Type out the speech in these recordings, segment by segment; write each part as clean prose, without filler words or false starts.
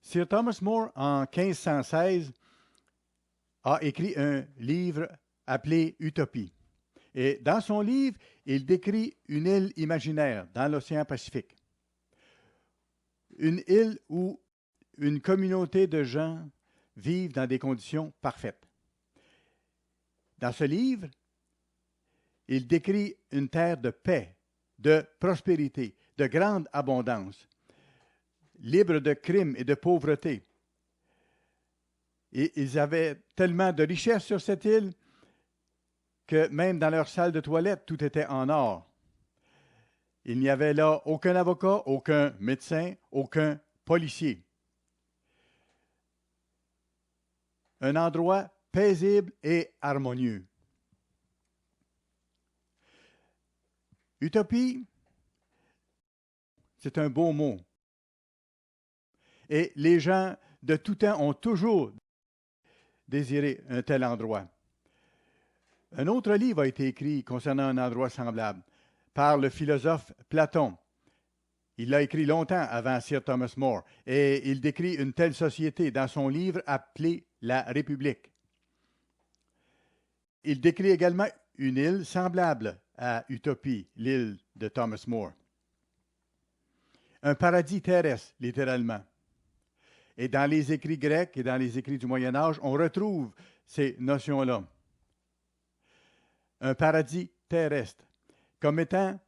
Sir Thomas More, en 1516, a écrit un livre appelé Utopie. Et dans son livre, il décrit une île imaginaire dans l'océan Pacifique. Une île où une communauté de gens vivent dans des conditions parfaites. Dans ce livre, il décrit une terre de paix, de prospérité, de grande abondance, libre de crimes et de pauvreté. Et ils avaient tellement de richesses sur cette île que même dans leur salle de toilette, tout était en or. Il n'y avait là aucun avocat, aucun médecin, aucun policier. Un endroit paisible et harmonieux. Utopie, c'est un beau mot. Et les gens de tout temps ont toujours désiré un tel endroit. Un autre livre a été écrit concernant un endroit semblable par le philosophe Platon. Il l'a écrit longtemps avant Sir Thomas More et il décrit une telle société dans son livre appelé La République. Il décrit également une île semblable à Utopie, l'île de Thomas More. Un paradis terrestre, littéralement. Et dans les écrits grecs et dans les écrits du Moyen Âge, on retrouve ces notions-là. Un paradis terrestre, comme étant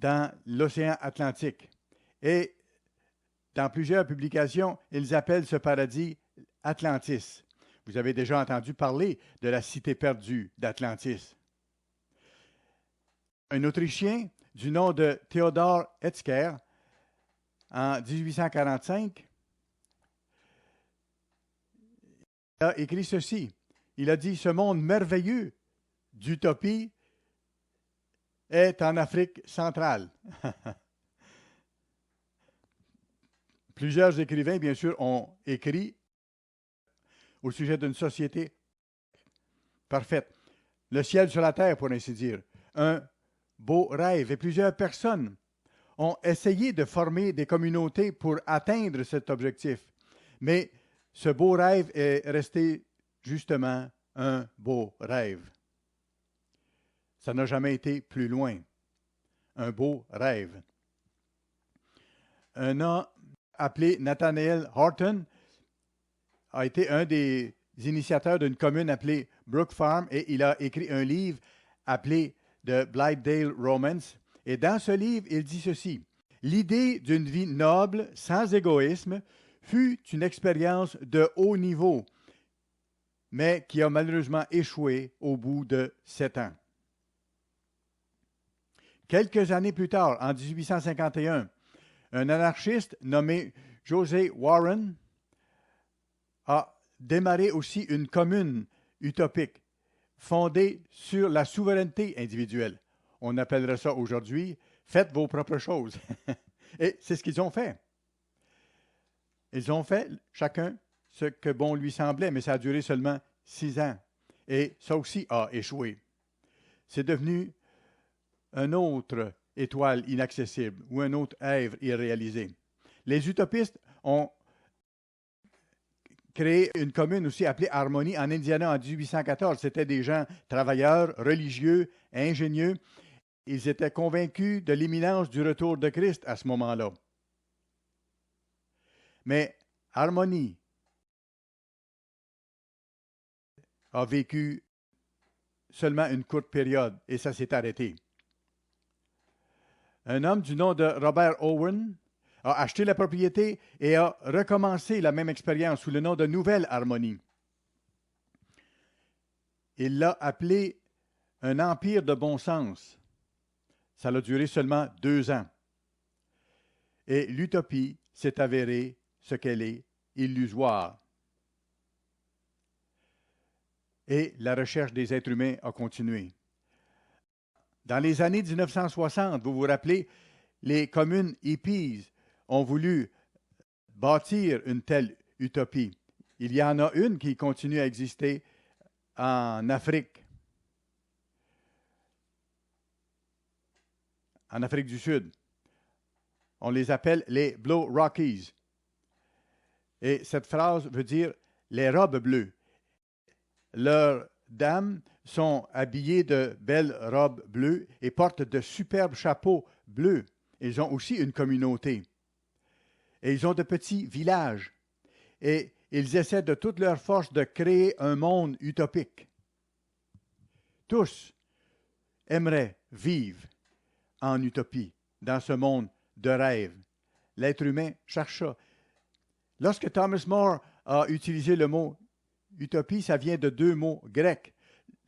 dans l'océan Atlantique. Et dans plusieurs publications, ils appellent ce paradis Atlantis. Vous avez déjà entendu parler de la cité perdue d'Atlantis. Un Autrichien du nom de Theodor Hetzker, en 1845, a écrit ceci. Il a dit « Ce monde merveilleux d'utopie est en Afrique centrale. » Plusieurs écrivains, bien sûr, ont écrit au sujet d'une société parfaite. Le ciel sur la terre, pour ainsi dire. Un beau rêve. Et plusieurs personnes ont essayé de former des communautés pour atteindre cet objectif. Mais ce beau rêve est resté justement un beau rêve. Ça n'a jamais été plus loin. Un beau rêve. Un homme appelé Nathaniel Horton a été un des initiateurs d'une commune appelée Brook Farm et il a écrit un livre appelé The Blythedale Romance. Et dans ce livre, il dit ceci. L'idée d'une vie noble, sans égoïsme, fut une expérience de haut niveau, mais qui a malheureusement échoué au bout de 7 ans. Quelques années plus tard, en 1851, un anarchiste nommé José Warren a démarré aussi une commune utopique fondée sur la souveraineté individuelle. On appellerait ça aujourd'hui « Faites vos propres choses ». Et c'est ce qu'ils ont fait. Ils ont fait chacun ce que bon lui semblait, mais ça a duré seulement 6 ans. Et ça aussi a échoué. C'est devenu une autre étoile inaccessible ou un autre rêve irréalisé. Les utopistes ont créé une commune aussi appelée Harmonie en Indiana en 1814. C'était des gens travailleurs, religieux, ingénieux. Ils étaient convaincus de l'imminence du retour de Christ à ce moment-là. Mais Harmonie a vécu seulement une courte période et ça s'est arrêté. Un homme du nom de Robert Owen a acheté la propriété et a recommencé la même expérience sous le nom de Nouvelle Harmonie. Il l'a appelé un empire de bon sens. Ça a duré seulement 2 ans. Et l'utopie s'est avérée ce qu'elle est, illusoire. Et la recherche des êtres humains a continué. Dans les années 1960, vous vous rappelez, les communes hippies ont voulu bâtir une telle utopie. Il y en a une qui continue à exister en Afrique. En Afrique du Sud. On les appelle les Blue Rockies. Et cette phrase veut dire les robes bleues. Leurs dames sont habillées de belles robes bleues et portent de superbes chapeaux bleus. Ils ont aussi une communauté. Et ils ont de petits villages. Et ils essaient de toute leur force de créer un monde utopique. Tous aimeraient vivre en utopie, dans ce monde de rêve. L'être humain cherche ça. Lorsque Thomas More a utilisé le mot utopie, ça vient de deux mots grecs.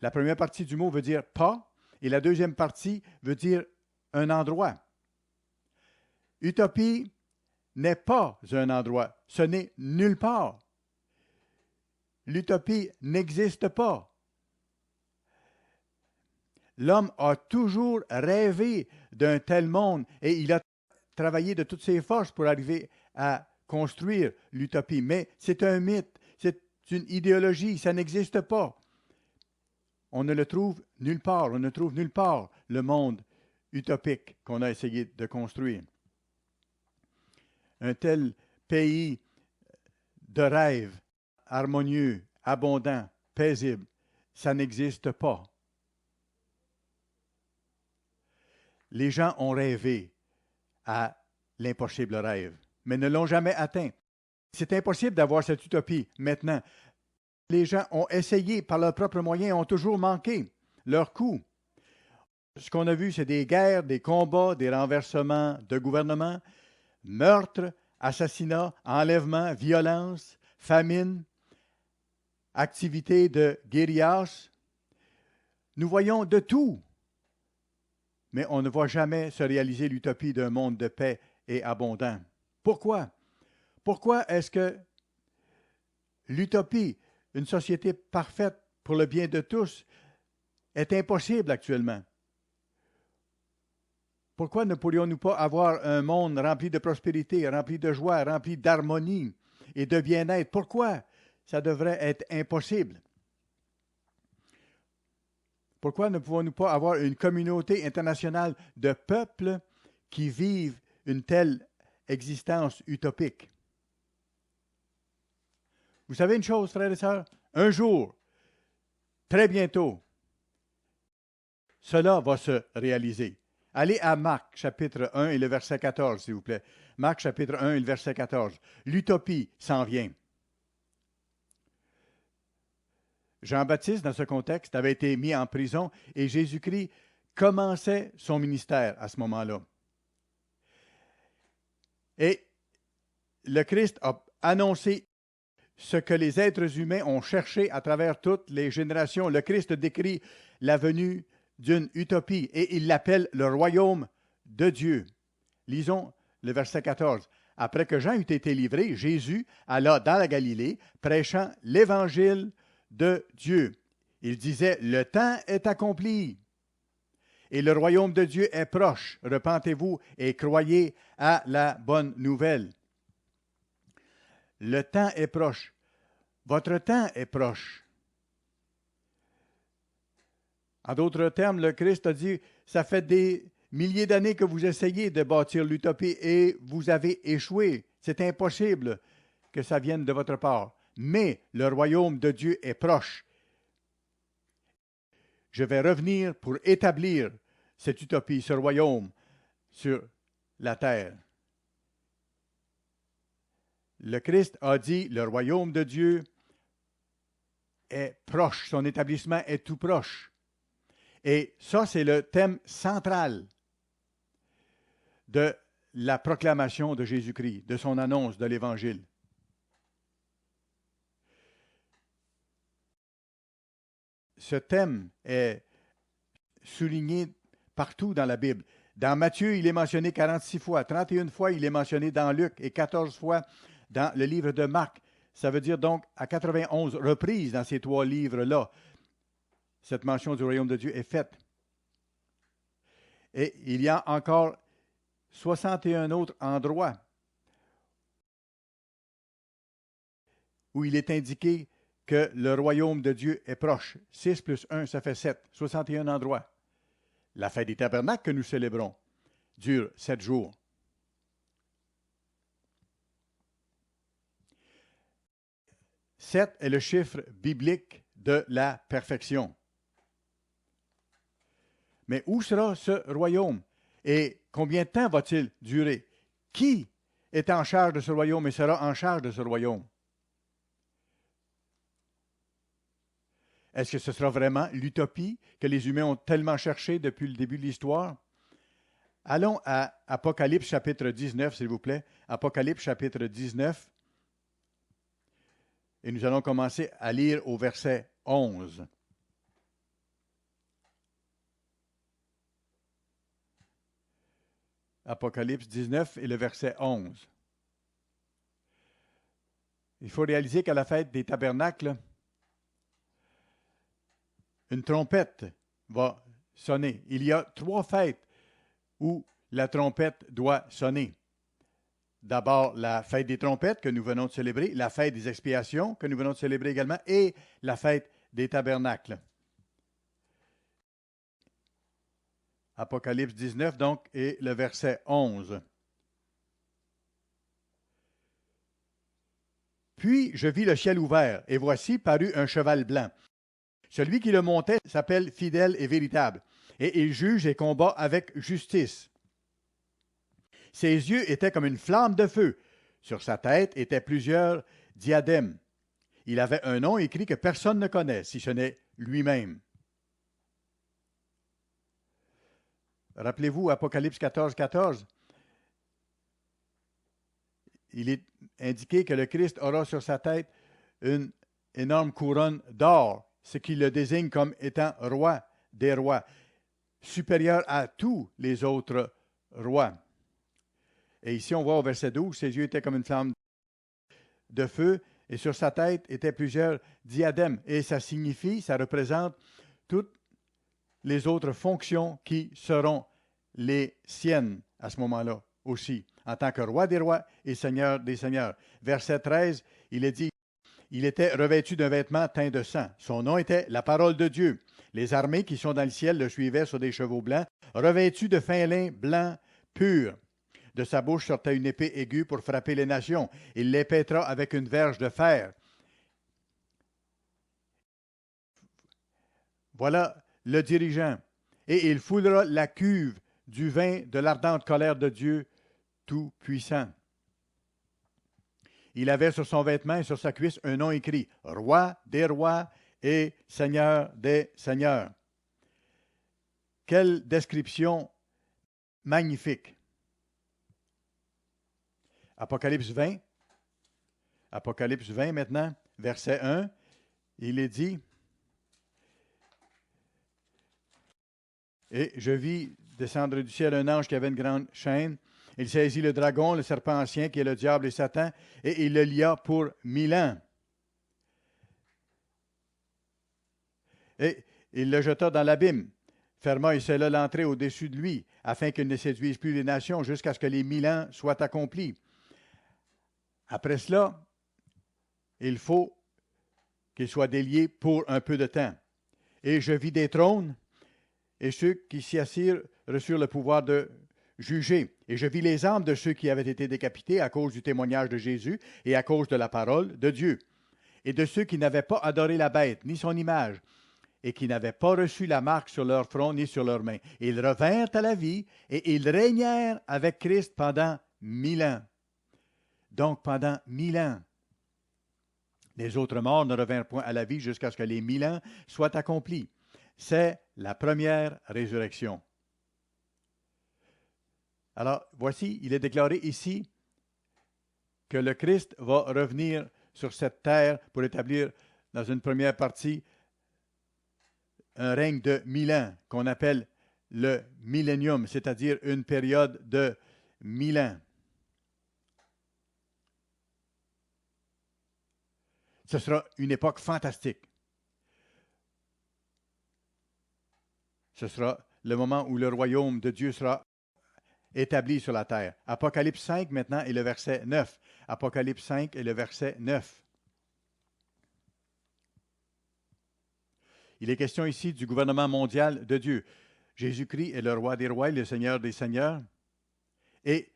La première partie du mot veut dire pas et la deuxième partie veut dire un endroit. Utopie n'est pas un endroit, ce n'est nulle part. L'utopie n'existe pas. L'homme a toujours rêvé d'un tel monde et il a travaillé de toutes ses forces pour arriver à construire l'utopie. Mais c'est un mythe, c'est une idéologie, ça n'existe pas. On ne le trouve nulle part, on ne trouve nulle part le monde utopique qu'on a essayé de construire. Un tel pays de rêve, harmonieux, abondant, paisible, ça n'existe pas. Les gens ont rêvé à l'impossible rêve, mais ne l'ont jamais atteint. C'est impossible d'avoir cette utopie maintenant. Les gens ont essayé par leurs propres moyens, ont toujours manqué leur coup. Ce qu'on a vu, c'est des guerres, des combats, des renversements de gouvernements, meurtres, assassinats, enlèvements, violences, famine, activités de guérillas. Nous voyons de tout. Mais on ne voit jamais se réaliser l'utopie d'un monde de paix et abondant. Pourquoi? Pourquoi est-ce que l'utopie, une société parfaite pour le bien de tous, est impossible actuellement? Pourquoi ne pourrions-nous pas avoir un monde rempli de prospérité, rempli de joie, rempli d'harmonie et de bien-être? Pourquoi ça devrait être impossible? Pourquoi ne pouvons-nous pas avoir une communauté internationale de peuples qui vivent une telle existence utopique? Vous savez une chose, frères et sœurs? Un jour, très bientôt, cela va se réaliser. Allez à Marc, chapitre 1 et le verset 14, s'il vous plaît. Marc, chapitre 1 et le verset 14. L'utopie s'en vient. Jean-Baptiste, dans ce contexte, avait été mis en prison et Jésus-Christ commençait son ministère à ce moment-là. Et le Christ a annoncé ce que les êtres humains ont cherché à travers toutes les générations. Le Christ décrit la venue d'une utopie et il l'appelle le royaume de Dieu. Lisons le verset 14. Après que Jean eut été livré, Jésus alla dans la Galilée, prêchant l'évangile de Dieu. Il disait, le temps est accompli et le royaume de Dieu est proche. Repentez-vous et croyez à la bonne nouvelle. Le temps est proche. Votre temps est proche. En d'autres termes, le Christ a dit, ça fait des milliers d'années que vous essayez de bâtir l'utopie et vous avez échoué. C'est impossible que ça vienne de votre part. Mais le royaume de Dieu est proche. Je vais revenir pour établir cette utopie, ce royaume sur la terre. Le Christ a dit, le royaume de Dieu est proche, son établissement est tout proche. Et ça, c'est le thème central de la proclamation de Jésus-Christ, de son annonce de l'Évangile. Ce thème est souligné partout dans la Bible. Dans Matthieu, il est mentionné 46 fois, 31 fois, il est mentionné dans Luc et 14 fois dans le livre de Marc. Ça veut dire donc à 91 reprises dans ces trois livres-là, cette mention du royaume de Dieu est faite. Et il y a encore 61 autres endroits où il est indiqué que le royaume de Dieu est proche. 6 plus 1, ça fait 7. 61 endroits. La fête des tabernacles que nous célébrons dure 7 jours. 7 est le chiffre biblique de la perfection. Mais où sera ce royaume? Et combien de temps va-t-il durer? Qui est en charge de ce royaume et sera en charge de ce royaume? Est-ce que ce sera vraiment l'utopie que les humains ont tellement cherché depuis le début de l'histoire? Allons à Apocalypse chapitre 19, s'il vous plaît. Apocalypse chapitre 19. Et nous allons commencer à lire au verset 11. Apocalypse 19 et le verset 11. Il faut réaliser qu'à la fête des tabernacles, une trompette va sonner. Il y a 3 fêtes où la trompette doit sonner. D'abord, la fête des trompettes que nous venons de célébrer, la fête des expiations que nous venons de célébrer également, et la fête des tabernacles. Apocalypse 19, donc, et le verset 11. Puis je vis le ciel ouvert, et voici parut un cheval blanc. Celui qui le montait s'appelle Fidèle et Véritable, et il juge et combat avec justice. Ses yeux étaient comme une flamme de feu. Sur sa tête étaient plusieurs diadèmes. Il avait un nom écrit que personne ne connaît, si ce n'est lui-même. Rappelez-vous, Apocalypse 14, 14. Il est indiqué que le Christ aura sur sa tête une énorme couronne d'or, ce qui le désigne comme étant roi des rois, supérieur à tous les autres rois. Et ici, on voit au verset 12, ses yeux étaient comme une flamme de feu, et sur sa tête étaient plusieurs diadèmes. Et ça signifie, ça représente toutes les autres fonctions qui seront les siennes à ce moment-là aussi, en tant que roi des rois et seigneur des seigneurs. Verset 13, il est dit, il était revêtu d'un vêtement teint de sang. Son nom était la parole de Dieu. Les armées qui sont dans le ciel le suivaient sur des chevaux blancs, revêtus de fin lin blanc pur. De sa bouche sortait une épée aiguë pour frapper les nations. Il les pétra avec une verge de fer. Voilà le dirigeant. Et il foulera la cuve du vin de l'ardente colère de Dieu Tout-Puissant. Il avait sur son vêtement et sur sa cuisse un nom écrit, Roi des rois et Seigneur des seigneurs. Quelle description magnifique! Apocalypse 20. Apocalypse 20 maintenant, verset 1. Il est dit, et je vis descendre du ciel un ange qui avait une grande chaîne. Il saisit le dragon, le serpent ancien, qui est le diable et Satan, et il le lia pour 1000 ans. Et il le jeta dans l'abîme, ferma et scella l'entrée au-dessus de lui, afin qu'il ne séduise plus les nations jusqu'à ce que les 1000 ans soient accomplis. Après cela, il faut qu'il soit délié pour un peu de temps. Et je vis des trônes, et ceux qui s'y assirent reçurent le pouvoir de juger. Et je vis les âmes de ceux qui avaient été décapités à cause du témoignage de Jésus et à cause de la parole de Dieu, et de ceux qui n'avaient pas adoré la bête, ni son image, et qui n'avaient pas reçu la marque sur leur front ni sur leurs mains. Ils revinrent à la vie, et ils régnèrent avec Christ pendant 1000 ans. Donc, pendant 1000 ans. Les autres morts ne revinrent point à la vie jusqu'à ce que les 1000 ans soient accomplis. C'est la première résurrection. Alors, voici, il est déclaré ici que le Christ va revenir sur cette terre pour établir, dans une première partie, un règne de 1000 ans, qu'on appelle le millénium, c'est-à-dire une période de 1000 ans. Ce sera une époque fantastique. Ce sera le moment où le royaume de Dieu sera établi sur la terre. Apocalypse 5 maintenant et le verset 9. Apocalypse 5 et le verset 9. Il est question ici du gouvernement mondial de Dieu. Jésus-Christ est le roi des rois et le seigneur des seigneurs. Et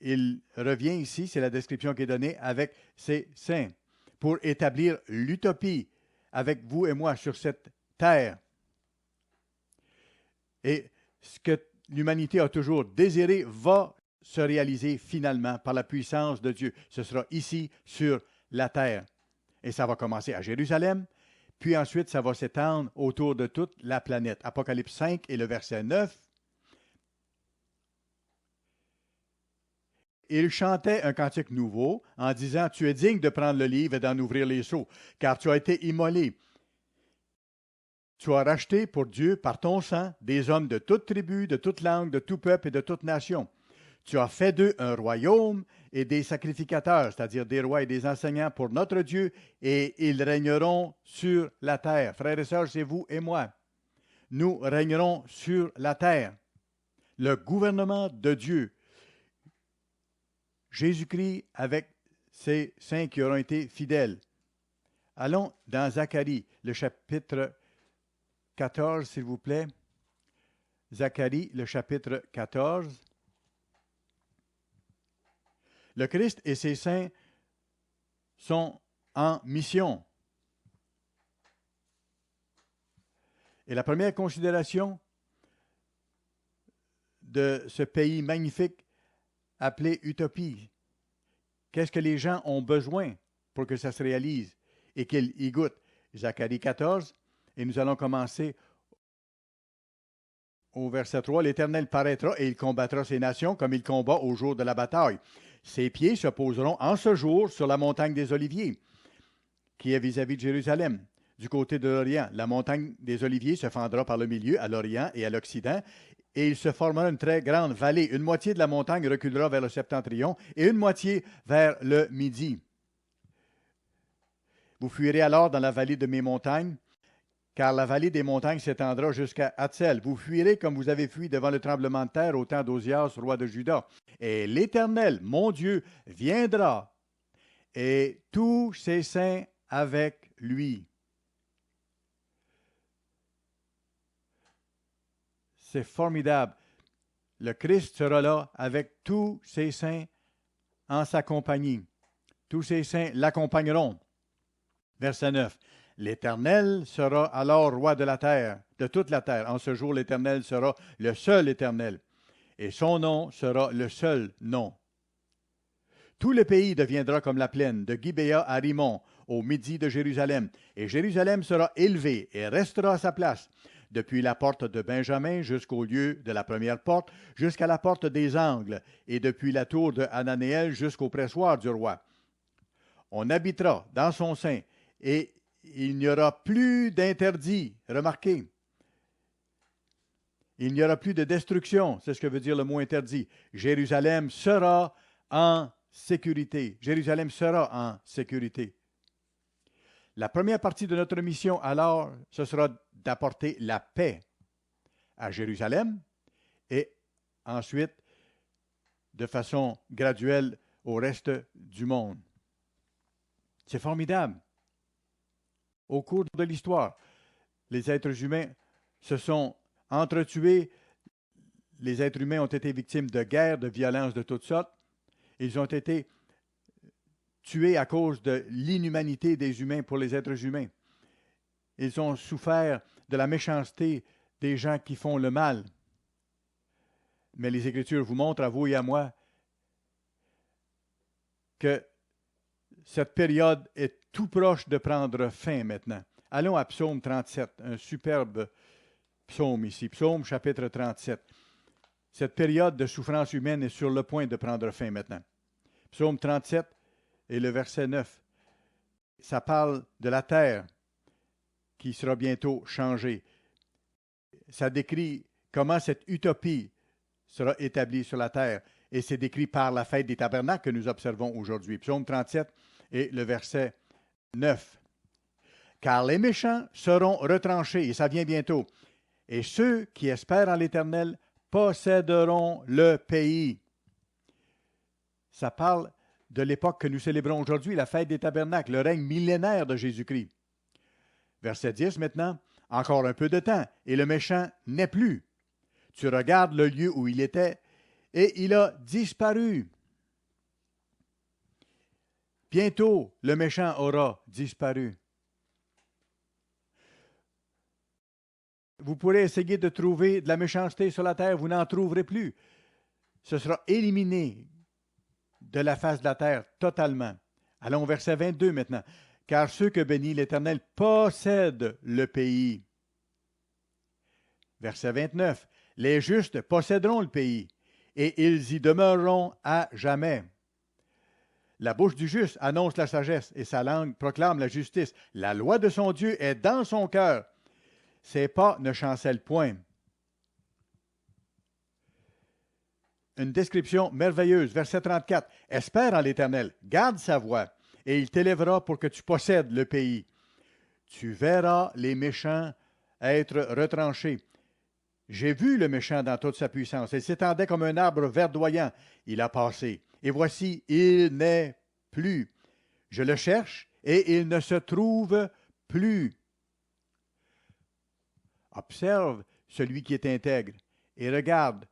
il revient ici, c'est la description qui est donnée, avec ses saints. pour établir l'utopie avec vous et moi sur cette terre. Et ce que l'humanité a toujours désiré va se réaliser finalement par la puissance de Dieu. Ce sera ici sur la terre. Et ça va commencer à Jérusalem, puis ensuite ça va s'étendre autour de toute la planète. Apocalypse 5 et le verset 9. Il chantait un cantique nouveau en disant, « Tu es digne de prendre le livre et d'en ouvrir les sceaux, car tu as été immolé. Tu as racheté pour Dieu par ton sang des hommes de toute tribu, de toute langue, de tout peuple et de toute nation. Tu as fait d'eux un royaume et des sacrificateurs, c'est-à-dire des rois et des enseignants pour notre Dieu, et ils régneront sur la terre. » Frères et sœurs, c'est vous et moi. Nous régnerons sur la terre. Le gouvernement de Dieu. Jésus-Christ avec ses saints qui auront été fidèles. Allons dans Zacharie, le chapitre 14, s'il vous plaît. Zacharie, le chapitre 14. Le Christ et ses saints sont en mission. Et la première considération de ce pays magnifique appelé Utopie, qu'est-ce que les gens ont besoin pour que ça se réalise et qu'ils y goûtent? Zacharie 14, et nous allons commencer au verset 3. « L'Éternel paraîtra et il combattra ces nations comme il combat au jour de la bataille. Ses pieds se poseront en ce jour sur la montagne des Oliviers, qui est vis-à-vis de Jérusalem. Du côté de l'Orient, la montagne des Oliviers se fendra par le milieu, à l'Orient et à l'Occident, et il se formera une très grande vallée. Une moitié de la montagne reculera vers le septentrion et une moitié vers le midi. Vous fuirez alors dans la vallée de mes montagnes, car la vallée des montagnes s'étendra jusqu'à Hatsel. Vous fuirez comme vous avez fui devant le tremblement de terre au temps d'Ozias, roi de Juda. Et l'Éternel, mon Dieu, viendra, et tous ses saints avec lui. » C'est formidable. Le Christ sera là avec tous ses saints en sa compagnie. Tous ses saints l'accompagneront. Verset 9. « L'Éternel sera alors roi de la terre, de toute la terre. En ce jour, l'Éternel sera le seul Éternel, et son nom sera le seul nom. Tout le pays deviendra comme la plaine, de Gibéa à Rimon, au midi de Jérusalem, et Jérusalem sera élevée et restera à sa place, depuis la porte de Benjamin jusqu'au lieu de la première porte, jusqu'à la porte des angles, et depuis la tour de Hananéel jusqu'au pressoir du roi. On habitera dans son sein, et il n'y aura plus d'interdit. Remarquez, il n'y aura plus de destruction, c'est ce que veut dire le mot interdit. Jérusalem sera en sécurité. Jérusalem sera en sécurité. La première partie de notre mission, alors, ce sera d'apporter la paix à Jérusalem et ensuite, de façon graduelle, au reste du monde. C'est formidable. Au cours de l'histoire, les êtres humains se sont entretués. Les êtres humains ont été victimes de guerres, de violences de toutes sortes. Ils ont été tués à cause de l'inhumanité des humains pour les êtres humains. Ils ont souffert de la méchanceté des gens qui font le mal. Mais les Écritures vous montrent, à vous et à moi, que cette période est tout proche de prendre fin maintenant. Allons à Psaume 37, un superbe psaume ici. Psaume chapitre 37. Cette période de souffrance humaine est sur le point de prendre fin maintenant. Psaume 37 et le verset 9. Ça parle de la terre qui sera bientôt changée. Ça décrit comment cette utopie sera établie sur la terre. Et c'est décrit par la fête des tabernacles que nous observons aujourd'hui. Psaume 37 et le verset 9. « Car les méchants seront retranchés, et ça vient bientôt, et ceux qui espèrent en l'Éternel posséderont le pays. » Ça parle de l'époque que nous célébrons aujourd'hui, la fête des tabernacles, le règne millénaire de Jésus-Christ. Verset 10 maintenant. « Encore un peu de temps, et le méchant n'est plus. Tu regardes le lieu où il était, et il a disparu. » Bientôt, le méchant aura disparu. Vous pourrez essayer de trouver de la méchanceté sur la terre, vous n'en trouverez plus. Ce sera éliminé de la face de la terre totalement. Allons au verset 22 maintenant. Car ceux que bénit l'Éternel possèdent le pays. Verset 29. Les justes posséderont le pays, et ils y demeureront à jamais. La bouche du juste annonce la sagesse, et sa langue proclame la justice. La loi de son Dieu est dans son cœur. Ses pas ne chancellent point. Une description merveilleuse. Verset 34. Espère en l'Éternel, garde sa voie, et il t'élèvera pour que tu possèdes le pays. Tu verras les méchants être retranchés. J'ai vu le méchant dans toute sa puissance. Il s'étendait comme un arbre verdoyant. Il a passé. Et voici, il n'est plus. Je le cherche et il ne se trouve plus. Observe celui qui est intègre et regarde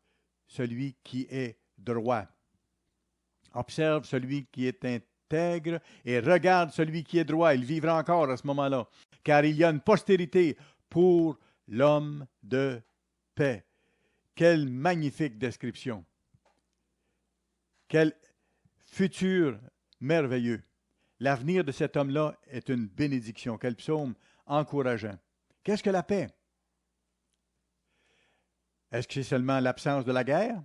celui qui est droit. Observe celui qui est intègre et regarde celui qui est droit. Il vivra encore à ce moment-là, car il y a une postérité pour l'homme de paix. Quelle magnifique description. Quel futur merveilleux. L'avenir de cet homme-là est une bénédiction. Quel psaume encourageant. Qu'est-ce que la paix? Est-ce que c'est seulement l'absence de la guerre?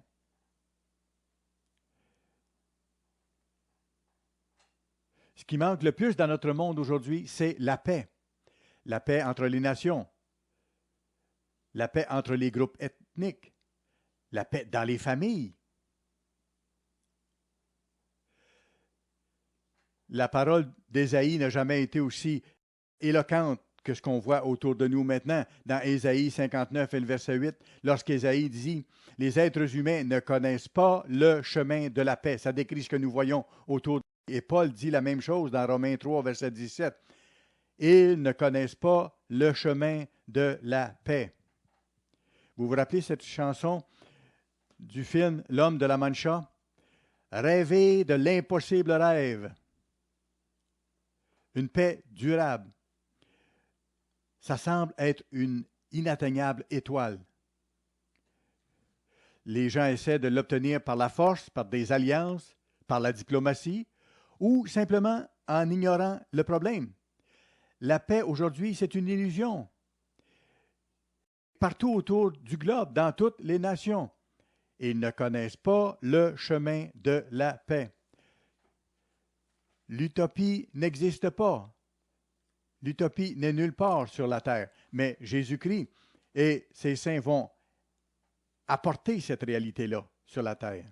Ce qui manque le plus dans notre monde aujourd'hui, c'est la paix. La paix entre les nations. La paix entre les groupes ethniques. La paix dans les familles. La parole d'Ésaïe n'a jamais été aussi éloquente que ce qu'on voit autour de nous maintenant, dans Ésaïe 59 et le verset 8, lorsqu'Ésaïe dit « Les êtres humains ne connaissent pas le chemin de la paix ». Ça décrit ce que nous voyons autour de nous. Et Paul dit la même chose dans Romains 3, verset 17. « Ils ne connaissent pas le chemin de la paix ». Vous vous rappelez cette chanson du film « L'homme de la Mancha » ? Rêver de l'impossible rêve. Une paix durable. Ça semble être une inatteignable étoile. Les gens essaient de l'obtenir par la force, par des alliances, par la diplomatie, ou simplement en ignorant le problème. La paix aujourd'hui, c'est une illusion. Partout autour du globe, dans toutes les nations. Ils ne connaissent pas le chemin de la paix. L'utopie n'existe pas. L'utopie n'est nulle part sur la terre. Mais Jésus-Christ et ses saints vont apporter cette réalité-là sur la terre.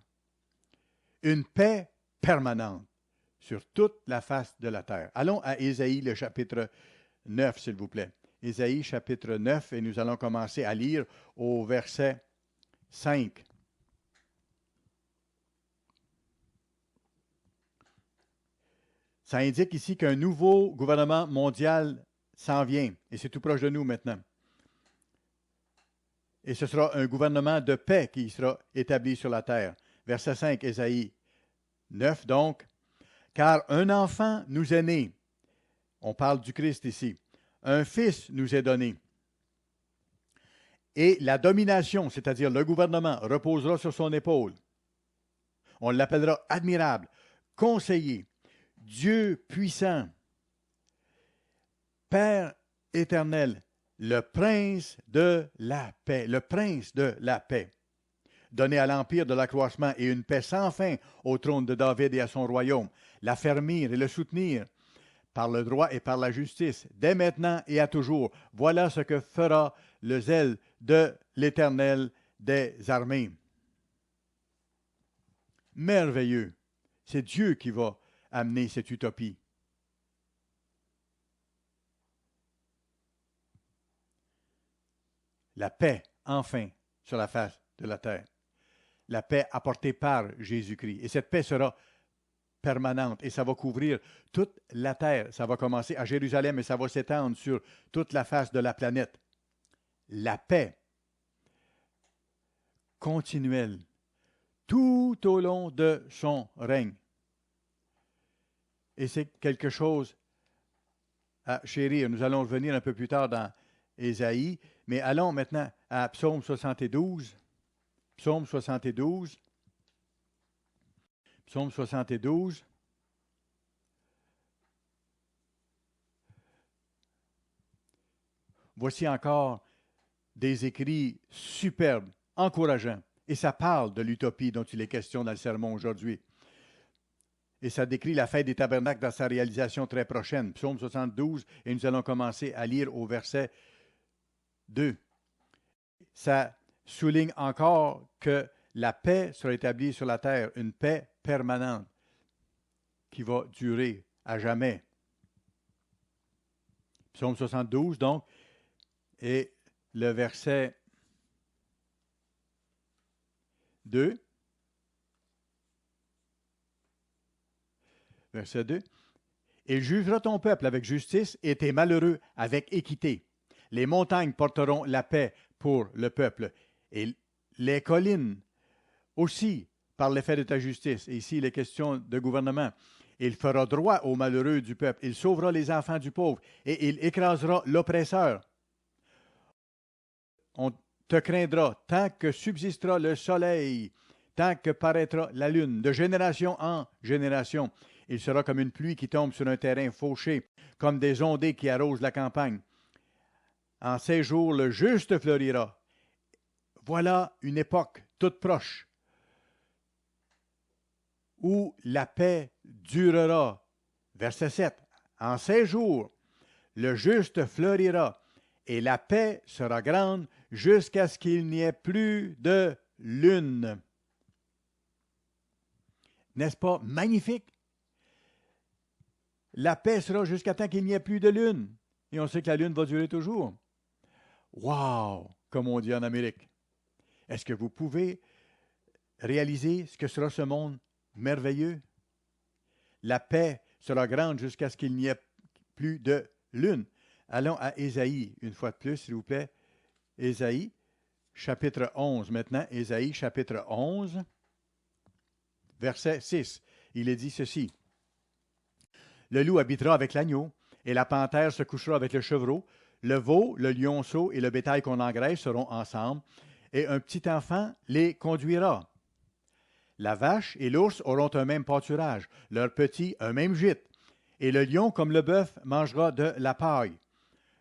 Une paix permanente sur toute la face de la terre. Allons à Ésaïe, le chapitre 9, s'il vous plaît. Ésaïe, chapitre 9, et nous allons commencer à lire au verset 5. Ça indique ici qu'un nouveau gouvernement mondial s'en vient, et c'est tout proche de nous maintenant. Et ce sera un gouvernement de paix qui sera établi sur la terre. Verset 5, Ésaïe 9, donc. « Car un enfant nous est né. » On parle du Christ ici. « Un fils nous est donné. Et la domination, c'est-à-dire le gouvernement, reposera sur son épaule. On l'appellera admirable, conseiller, Dieu puissant, Père éternel, le prince de la paix, le prince de la paix. Donner à l'empire de l'accroissement et une paix sans fin au trône de David et à son royaume, l'affermir et le soutenir par le droit et par la justice, dès maintenant et à toujours. Voilà ce que fera le zèle de l'Éternel des armées. Merveilleux. C'est Dieu qui va amener cette utopie. La paix, enfin, sur la face de la terre. La paix apportée par Jésus-Christ. Et cette paix sera permanente et ça va couvrir toute la terre. Ça va commencer à Jérusalem et ça va s'étendre sur toute la face de la planète. La paix continuelle tout au long de son règne. Et c'est quelque chose à chérir. Nous allons revenir un peu plus tard dans Ésaïe, mais allons maintenant à Psaume 72. Psaume 72. Psaume 72. Voici encore des écrits superbes, encourageants. Et ça parle de l'utopie dont il est question dans le sermon aujourd'hui. Et ça décrit la fête des tabernacles dans sa réalisation très prochaine. Psaume 72, et nous allons commencer à lire au verset 2. Ça souligne encore que la paix sera établie sur la terre, une paix permanente qui va durer à jamais. Psaume 72, donc, et le verset 2. Verset 2. Il jugera ton peuple avec justice et tes malheureux avec équité. Les montagnes porteront la paix pour le peuple et les collines aussi par l'effet de ta justice. Et ici, il est question de gouvernement. Il fera droit aux malheureux du peuple. Il sauvera les enfants du pauvre et il écrasera l'oppresseur. On te craindra tant que subsistera le soleil, tant que paraîtra la lune, de génération en génération. Il sera comme une pluie qui tombe sur un terrain fauché, comme des ondées qui arrosent la campagne. En ces jours, le juste fleurira. Voilà une époque toute proche où la paix durera. Verset 7. En ces jours, le juste fleurira et la paix sera grande jusqu'à ce qu'il n'y ait plus de lune. N'est-ce pas magnifique? La paix sera jusqu'à temps qu'il n'y ait plus de lune. Et on sait que la lune va durer toujours. Wow! Comme on dit en Amérique. Est-ce que vous pouvez réaliser ce que sera ce monde merveilleux? La paix sera grande jusqu'à ce qu'il n'y ait plus de lune. Allons à Ésaïe, une fois de plus, s'il vous plaît. Ésaïe, chapitre 11 maintenant. Ésaïe, chapitre 11, verset 6. Il est dit ceci. Le loup habitera avec l'agneau, et la panthère se couchera avec le chevreau. Le veau, le lionceau et le bétail qu'on engraisse seront ensemble, et un petit enfant les conduira. La vache et l'ours auront un même pâturage, leurs petits un même gîte, et le lion, comme le bœuf, mangera de la paille.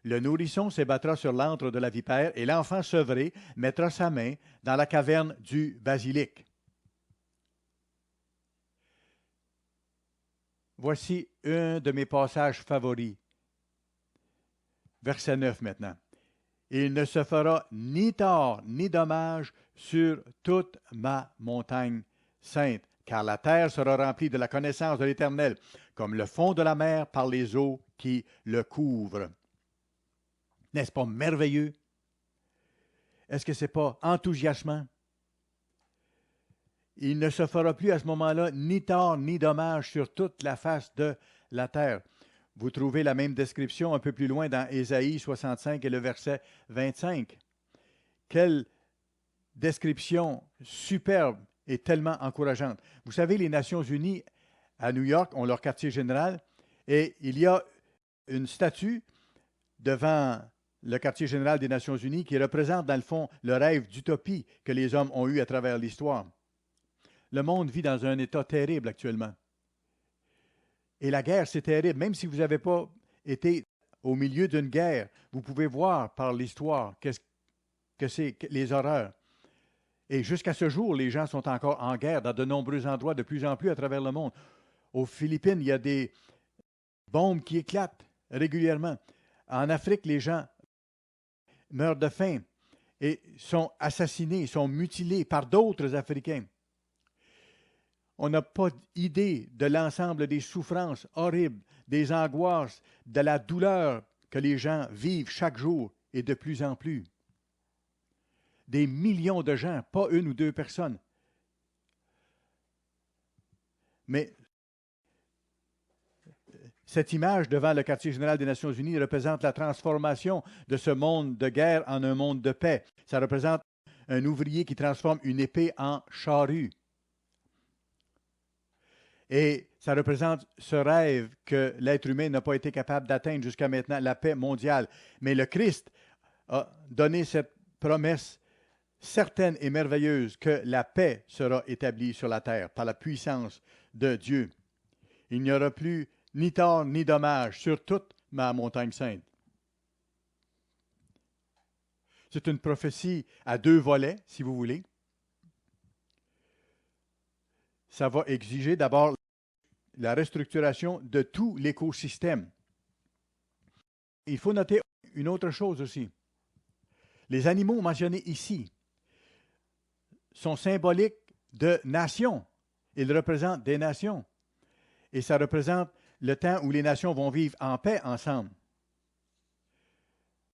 Le nourrisson s'ébattra sur l'antre de la vipère, et l'enfant sevré mettra sa main dans la caverne du basilic. Voici un de mes passages favoris. Verset 9 maintenant. Il ne se fera ni tort ni dommage sur toute ma montagne sainte, car la terre sera remplie de la connaissance de l'Éternel, comme le fond de la mer par les eaux qui le couvrent. N'est-ce pas merveilleux? Est-ce que ce n'est pas enthousiasmant? Il ne se fera plus à ce moment-là ni tort ni dommage sur toute la face de la terre. Vous trouvez la même description un peu plus loin dans Ésaïe 65 et le verset 25. Quelle description superbe et tellement encourageante. Vous savez, les Nations unies à New York ont leur quartier général et il y a une statue devant le quartier général des Nations unies qui représente dans le fond le rêve d'utopie que les hommes ont eu à travers l'histoire. Le monde vit dans un état terrible actuellement. Et la guerre, c'est terrible. Même si vous n'avez pas été au milieu d'une guerre, vous pouvez voir par l'histoire qu'est-ce que c'est les horreurs. Et jusqu'à ce jour, les gens sont encore en guerre dans de nombreux endroits, de plus en plus à travers le monde. Aux Philippines, il y a des bombes qui éclatent régulièrement. En Afrique, les gens meurent de faim et sont assassinés, sont mutilés par d'autres Africains. On n'a pas idée de l'ensemble des souffrances horribles, des angoisses, de la douleur que les gens vivent chaque jour et de plus en plus. Des millions de gens, pas une ou deux personnes. Mais cette image devant le quartier général des Nations unies représente la transformation de ce monde de guerre en un monde de paix. Ça représente un ouvrier qui transforme une épée en charrue. Et ça représente ce rêve que l'être humain n'a pas été capable d'atteindre jusqu'à maintenant, la paix mondiale. Mais le Christ a donné cette promesse certaine et merveilleuse que la paix sera établie sur la terre par la puissance de Dieu. Il n'y aura plus ni tort ni dommage sur toute ma montagne sainte. C'est une prophétie à deux volets, si vous voulez. Ça va exiger d'abord la restructuration de tout l'écosystème. Il faut noter une autre chose aussi. Les animaux mentionnés ici sont symboliques de nations. Ils représentent des nations. Et ça représente le temps où les nations vont vivre en paix ensemble.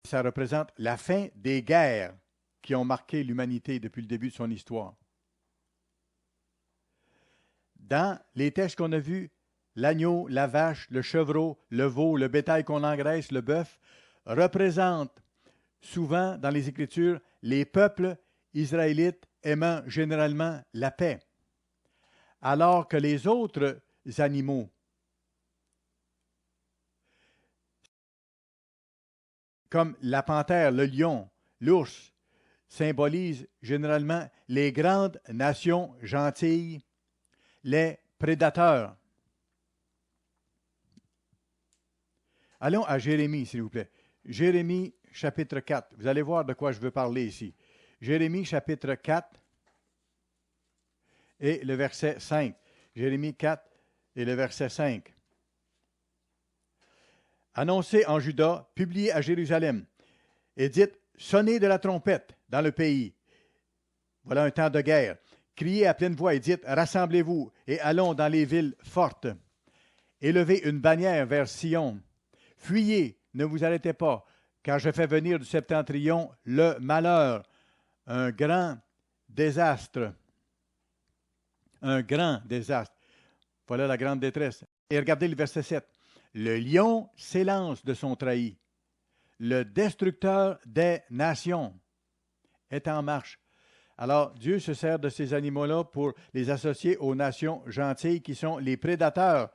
Ça représente la fin des guerres qui ont marqué l'humanité depuis le début de son histoire. Dans les textes qu'on a vus, l'agneau, la vache, le chevreau, le veau, le bétail qu'on engraisse, le bœuf, représentent souvent dans les Écritures les peuples israélites aimant généralement la paix. Alors que les autres animaux, comme la panthère, le lion, l'ours, symbolisent généralement les grandes nations gentilles, les prédateurs. Allons à Jérémie, s'il vous plaît. Jérémie, chapitre 4. Vous allez voir de quoi je veux parler ici. Jérémie, chapitre 4 et le verset 5. Jérémie 4 et le verset 5. Annoncez en Juda, publiez à Jérusalem, et dites, sonnez de la trompette dans le pays. Voilà un temps de guerre. Criez à pleine voix et dites, rassemblez-vous et allons dans les villes fortes. Élevez une bannière vers Sion. Fuyez, ne vous arrêtez pas, car je fais venir du septentrion le malheur, un grand désastre. Un grand désastre. Voilà la grande détresse. Et regardez le verset 7. Le lion s'élance de son treillis. Le destructeur des nations est en marche. Alors, Dieu se sert de ces animaux-là pour les associer aux nations gentilles qui sont les prédateurs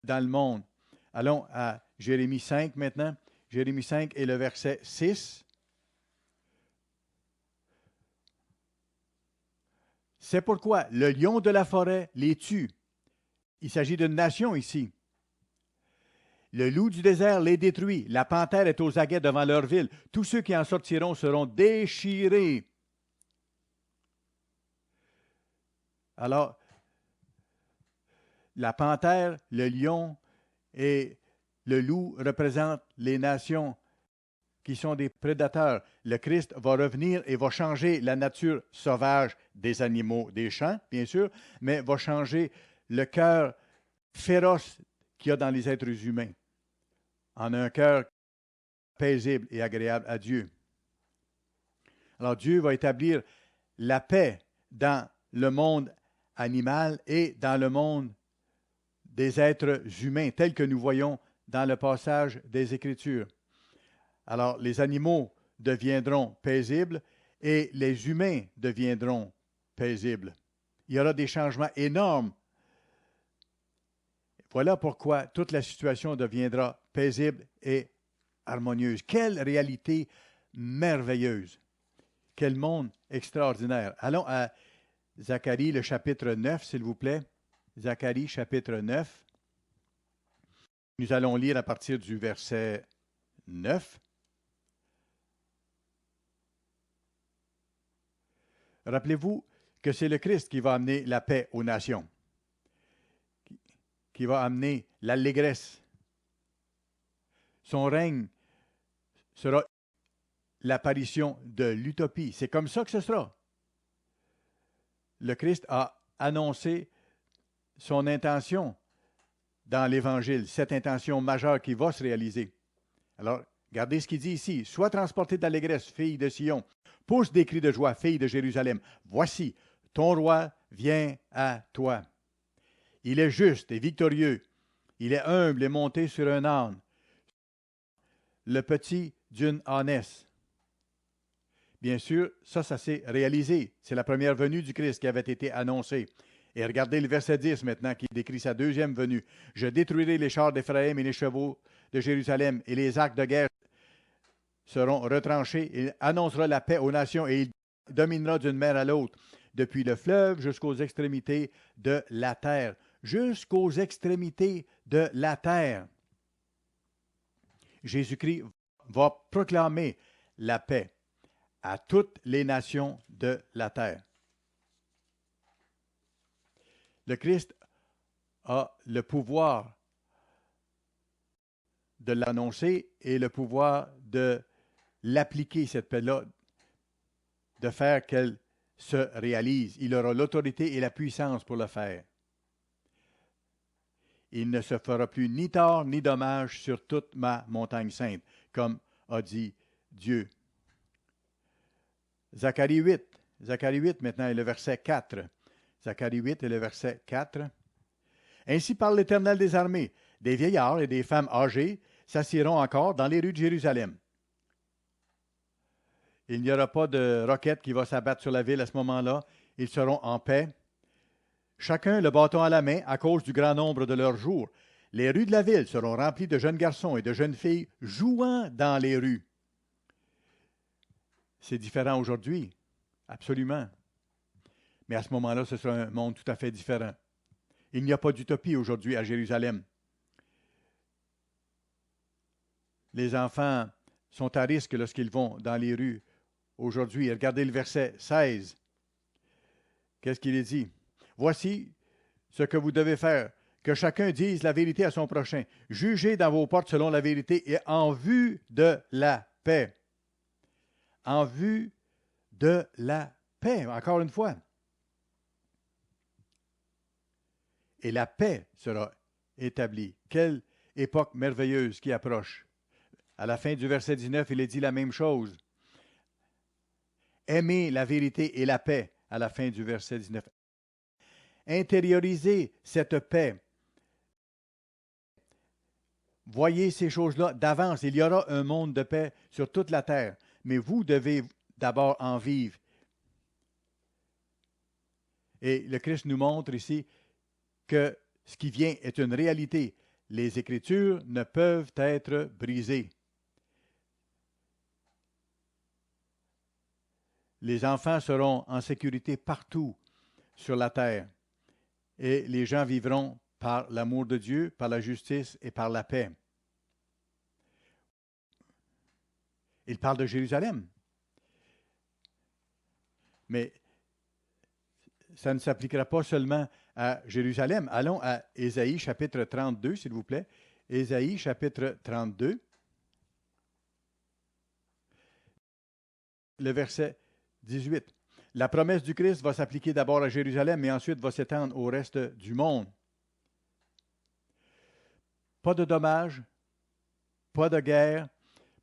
dans le monde. Allons à Jérémie 5 maintenant. Jérémie 5 et le verset 6. C'est pourquoi le lion de la forêt les tue. Il s'agit d'une nation ici. Le loup du désert les détruit. La panthère est aux aguets devant leur ville. Tous ceux qui en sortiront seront déchirés. Alors, la panthère, le lion et le loup représentent les nations qui sont des prédateurs. Le Christ va revenir et va changer la nature sauvage des animaux des champs, bien sûr, mais va changer le cœur féroce qu'il y a dans les êtres humains en un cœur paisible et agréable à Dieu. Alors Dieu va établir la paix dans le monde animal et dans le monde des êtres humains, tel que nous voyons dans le passage des Écritures. Alors les animaux deviendront paisibles et les humains deviendront paisibles. Il y aura des changements énormes. Voilà pourquoi toute la situation deviendra paisible et harmonieuse. Quelle réalité merveilleuse! Quel monde extraordinaire! Allons à Zacharie, le chapitre 9, s'il vous plaît. Zacharie, chapitre 9. Nous allons lire à partir du verset 9. Rappelez-vous que c'est le Christ qui va amener la paix aux nations, qui va amener l'allégresse. Son règne sera l'apparition de l'utopie. C'est comme ça que ce sera. Le Christ a annoncé son intention dans l'Évangile, cette intention majeure qui va se réaliser. Alors, regardez ce qu'il dit ici. « Sois transporté d'allégresse, fille de Sion. Pousse des cris de joie, fille de Jérusalem. Voici, ton roi vient à toi. Il est juste et victorieux. Il est humble et monté sur un âne, le petit d'une ânesse. » Bien sûr, ça s'est réalisé. C'est la première venue du Christ qui avait été annoncée. Et regardez le verset 10 maintenant qui décrit sa deuxième venue. Je détruirai les chars d'Éphraïm et les chevaux de Jérusalem et les arcs de guerre seront retranchés. Il annoncera la paix aux nations et il dominera d'une mer à l'autre, depuis le fleuve jusqu'aux extrémités de la terre. Jusqu'aux extrémités de la terre. Jésus-Christ va proclamer la paix à toutes les nations de la terre. Le Christ a le pouvoir de l'annoncer et le pouvoir de l'appliquer, cette paix-là, de faire qu'elle se réalise. Il aura l'autorité et la puissance pour le faire. Il ne se fera plus ni tort ni dommage sur toute ma montagne sainte, comme a dit Dieu. Zacharie 8. Zacharie 8 maintenant est le verset 4. Zacharie 8 est le verset 4. Ainsi parle l'Éternel des armées. Des vieillards et des femmes âgées s'assieront encore dans les rues de Jérusalem. Il n'y aura pas de roquette qui va s'abattre sur la ville à ce moment-là. Ils seront en paix. Chacun le bâton à la main à cause du grand nombre de leurs jours. Les rues de la ville seront remplies de jeunes garçons et de jeunes filles jouant dans les rues. C'est différent aujourd'hui, absolument. Mais à ce moment-là, ce sera un monde tout à fait différent. Il n'y a pas d'utopie aujourd'hui à Jérusalem. Les enfants sont à risque lorsqu'ils vont dans les rues aujourd'hui. Regardez le verset 16. Qu'est-ce qu'il est dit? Voici ce que vous devez faire, que chacun dise la vérité à son prochain. Jugez dans vos portes selon la vérité et en vue de la paix. En vue de la paix, encore une fois. Et la paix sera établie. Quelle époque merveilleuse qui approche. À la fin du verset 19, il est dit la même chose. Aimez la vérité et la paix, à la fin du verset 19. Intériorisez cette paix. Voyez ces choses-là d'avance. Il y aura un monde de paix sur toute la terre. Mais vous devez d'abord en vivre. Et le Christ nous montre ici que ce qui vient est une réalité. Les Écritures ne peuvent être brisées. Les enfants seront en sécurité partout sur la terre. Et les gens vivront par l'amour de Dieu, par la justice et par la paix. Il parle de Jérusalem. Mais ça ne s'appliquera pas seulement à Jérusalem. Allons à Ésaïe chapitre 32, s'il vous plaît. Ésaïe chapitre 32. Le verset 18. La promesse du Christ va s'appliquer d'abord à Jérusalem, mais ensuite va s'étendre au reste du monde. Pas de dommages, pas de guerre,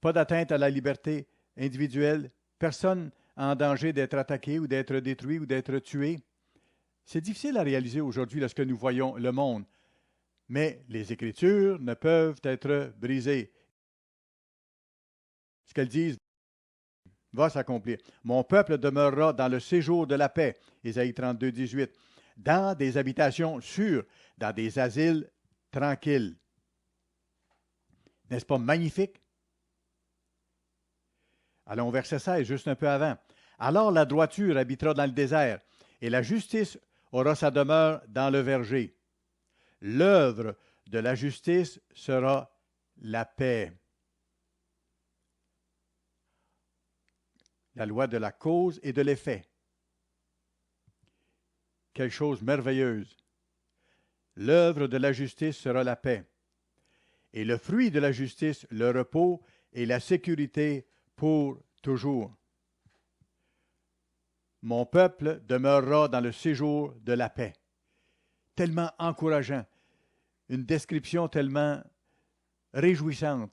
pas d'atteinte à la liberté individuelle, personne en danger d'être attaqué ou d'être détruit ou d'être tué. C'est difficile à réaliser aujourd'hui lorsque nous voyons le monde, mais les Écritures ne peuvent être brisées. Ce qu'elles disent va s'accomplir. Mon peuple demeurera dans le séjour de la paix, Ésaïe 32, 18, dans des habitations sûres, dans des asiles tranquilles. N'est-ce pas magnifique? Allons au verset 16, juste un peu avant. Alors la droiture habitera dans le désert, et la justice aura sa demeure dans le verger. L'œuvre de la justice sera la paix. La loi de la cause et de l'effet. Quelque chose de merveilleuse. L'œuvre de la justice sera la paix. Et le fruit de la justice, le repos et la sécurité pour toujours. Mon peuple demeurera dans le séjour de la paix. Tellement encourageant. Une description tellement réjouissante.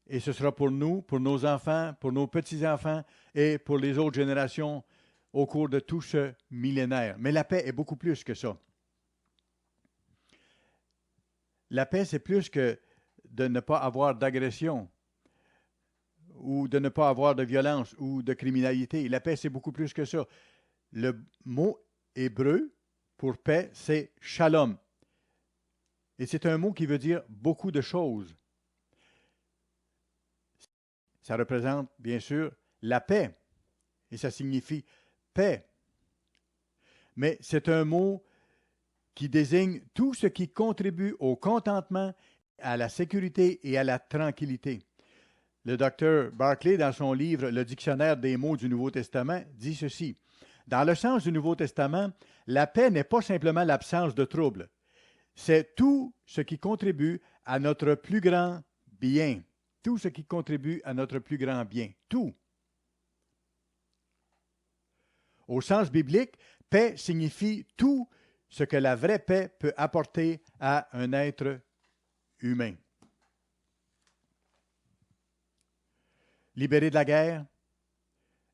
Et ce sera pour nous, pour nos enfants, pour nos petits-enfants et pour les autres générations au cours de tout ce millénaire. Mais la paix est beaucoup plus que ça. La paix, c'est plus que de ne pas avoir d'agression ou de ne pas avoir de violence ou de criminalité. La paix, c'est beaucoup plus que ça. Le mot hébreu pour paix, c'est shalom. Et c'est un mot qui veut dire beaucoup de choses. Ça représente, bien sûr, la paix. Et ça signifie paix. Mais c'est un mot qui désigne tout ce qui contribue au contentement, à la sécurité et à la tranquillité. Le docteur Barclay, dans son livre Le dictionnaire des mots du Nouveau Testament, dit ceci. Dans le sens du Nouveau Testament, la paix n'est pas simplement l'absence de trouble. C'est tout ce qui contribue à notre plus grand bien. Tout ce qui contribue à notre plus grand bien. Tout. Au sens biblique, paix signifie tout ce que la vraie paix peut apporter à un être humain. Libéré de la guerre,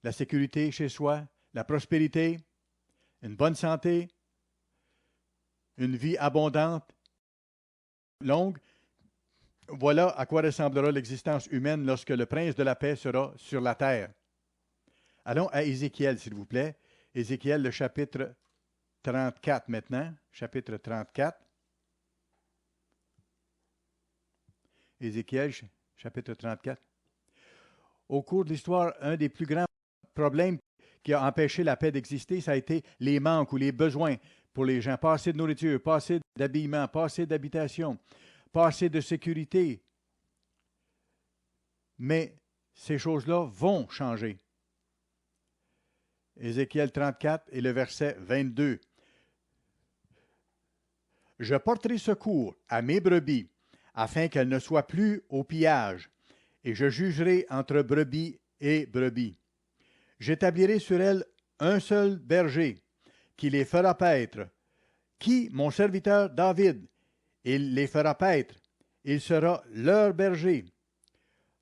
la sécurité chez soi, la prospérité, une bonne santé, une vie abondante, longue, voilà à quoi ressemblera l'existence humaine lorsque le prince de la paix sera sur la terre. Allons à Ézéchiel, s'il vous plaît. Ézéchiel, le chapitre 34 maintenant. Chapitre 34. Ézéchiel, chapitre 34. Au cours de l'histoire, un des plus grands problèmes qui a empêché la paix d'exister, ça a été les manques ou les besoins pour les gens. Pas assez de nourriture, pas assez d'habillement, pas assez d'habitation, pas assez de sécurité. Mais ces choses-là vont changer. Ézéchiel 34 et le verset 22. « Je porterai secours à mes brebis, afin qu'elles ne soient plus au pillage, et je jugerai entre brebis et brebis. J'établirai sur elles un seul berger, qui les fera paître, qui, mon serviteur David, il les fera paître, il sera leur berger.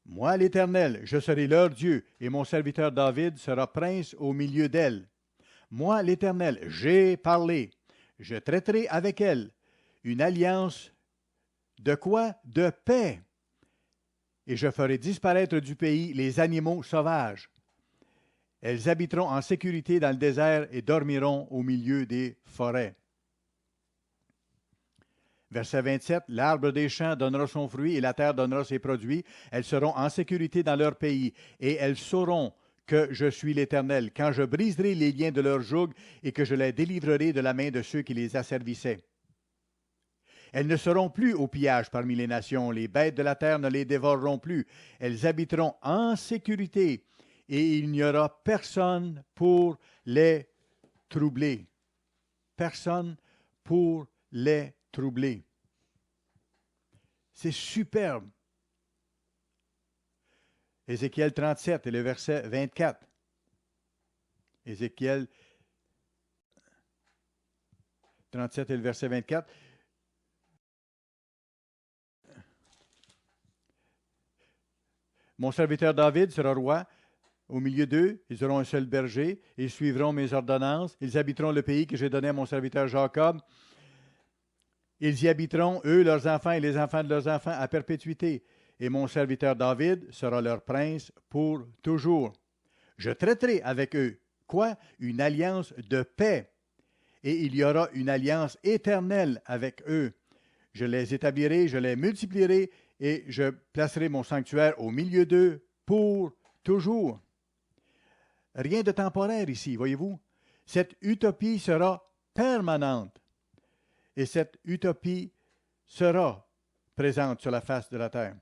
Moi, l'Éternel, je serai leur Dieu, et mon serviteur David sera prince au milieu d'elles. Moi, l'Éternel, j'ai parlé, je traiterai avec elles une alliance de quoi? De paix. Et je ferai disparaître du pays les animaux sauvages. Elles habiteront en sécurité dans le désert et dormiront au milieu des forêts. » Verset 27, « L'arbre des champs donnera son fruit et la terre donnera ses produits. Elles seront en sécurité dans leur pays et elles sauront que je suis l'Éternel, quand je briserai les liens de leur joug et que je les délivrerai de la main de ceux qui les asservissaient. Elles ne seront plus au pillage parmi les nations, les bêtes de la terre ne les dévoreront plus. Elles habiteront en sécurité et il n'y aura personne pour les troubler. » Personne pour les troubler. C'est superbe. Ézéchiel 37 et le verset 24. Ézéchiel 37 et le verset 24. Mon serviteur David sera roi. Au milieu d'eux, ils auront un seul berger. Ils suivront mes ordonnances. Ils habiteront le pays que j'ai donné à mon serviteur Jacob. Ils y habiteront, eux, leurs enfants et les enfants de leurs enfants, à perpétuité. Et mon serviteur David sera leur prince pour toujours. Je traiterai avec eux, quoi? Une alliance de paix. Et il y aura une alliance éternelle avec eux. Je les établirai, je les multiplierai, et je placerai mon sanctuaire au milieu d'eux pour toujours. Rien de temporaire ici, voyez-vous. Cette utopie sera permanente. Et cette utopie sera présente sur la face de la terre.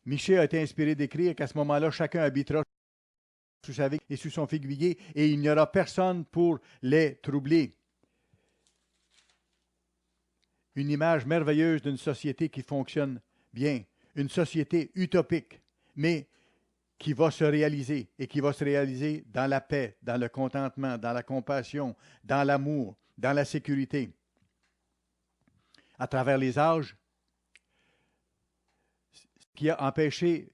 Michée a été inspiré d'écrire qu'à ce moment-là, chacun habitera sous sa vigne et sous son figuier, et il n'y aura personne pour les troubler. Une image merveilleuse d'une société qui fonctionne bien, une société utopique, mais qui va se réaliser, et qui va se réaliser dans la paix, dans le contentement, dans la compassion, dans l'amour, dans la sécurité. À travers les âges, ce qui a empêché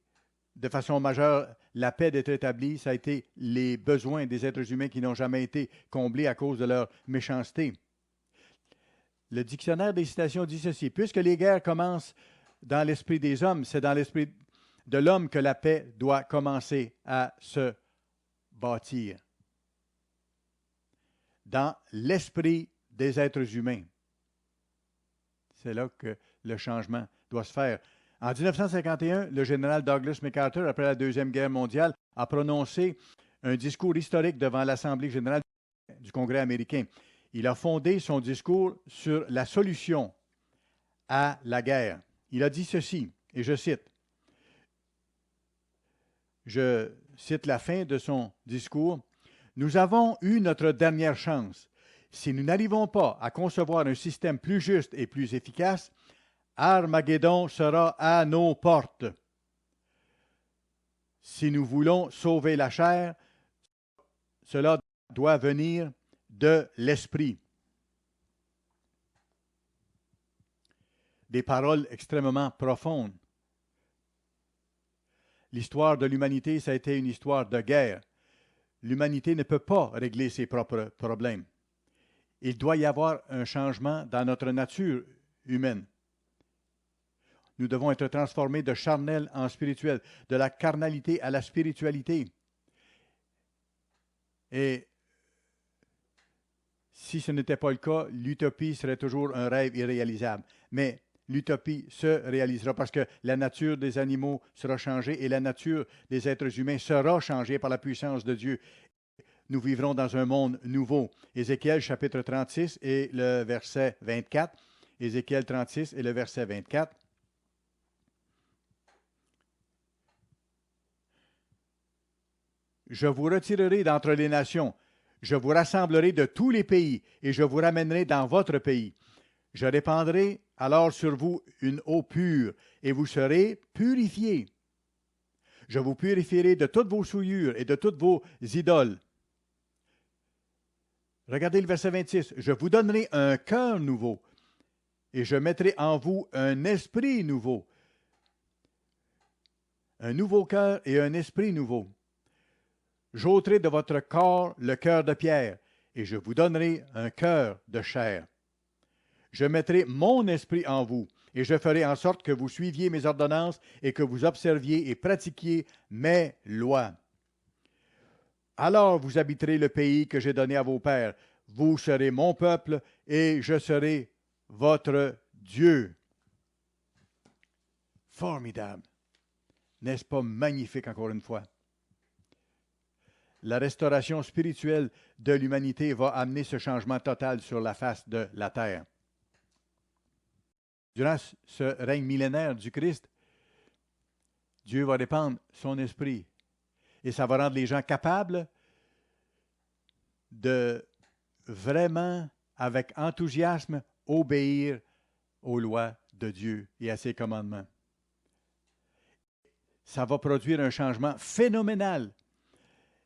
de façon majeure la paix d'être établie, ça a été les besoins des êtres humains qui n'ont jamais été comblés à cause de leur méchanceté. Le dictionnaire des citations dit ceci: puisque les guerres commencent dans l'esprit des hommes, c'est dans l'esprit de l'homme que la paix doit commencer à se bâtir. dans l'esprit des êtres humains. C'est là que le changement doit se faire. En 1951, le général Douglas MacArthur, après la Deuxième Guerre mondiale, a prononcé un discours historique devant l'Assemblée générale du Congrès américain. Il a fondé son discours sur la solution à la guerre. Il a dit ceci, et je cite la fin de son discours. « Nous avons eu notre dernière chance. Si nous n'arrivons pas à concevoir un système plus juste et plus efficace, Armageddon sera à nos portes. Si nous voulons sauver la chair, cela doit venir de l'esprit. » Des paroles extrêmement profondes. L'histoire de l'humanité, ça a été une histoire de guerre. L'humanité ne peut pas régler ses propres problèmes. Il doit y avoir un changement dans notre nature humaine. Nous devons être transformés de charnel en spirituel, de la carnalité à la spiritualité. Et si ce n'était pas le cas, l'utopie serait toujours un rêve irréalisable. Mais l'utopie se réalisera parce que la nature des animaux sera changée et la nature des êtres humains sera changée par la puissance de Dieu. Nous vivrons dans un monde nouveau. Ézéchiel chapitre 36 et le verset 24. Ézéchiel 36 et le verset 24. Je vous retirerai d'entre les nations, je vous rassemblerai de tous les pays, et je vous ramènerai dans votre pays. Je répandrai alors sur vous une eau pure, et vous serez purifiés. Je vous purifierai de toutes vos souillures et de toutes vos idoles. Regardez le verset 26. Je vous donnerai un cœur nouveau, et je mettrai en vous un esprit nouveau. Un nouveau cœur et un esprit nouveau. J'ôterai de votre corps le cœur de pierre, et je vous donnerai un cœur de chair. Je mettrai mon esprit en vous, et je ferai en sorte que vous suiviez mes ordonnances et que vous observiez et pratiquiez mes lois. Alors vous habiterez le pays que j'ai donné à vos pères. Vous serez mon peuple, et je serai votre Dieu. Formidable. N'est-ce pas magnifique encore une fois? La restauration spirituelle de l'humanité va amener ce changement total sur la face de la terre. Durant ce règne millénaire du Christ, Dieu va répandre son esprit et ça va rendre les gens capables de vraiment, avec enthousiasme, obéir aux lois de Dieu et à ses commandements. Ça va produire un changement phénoménal.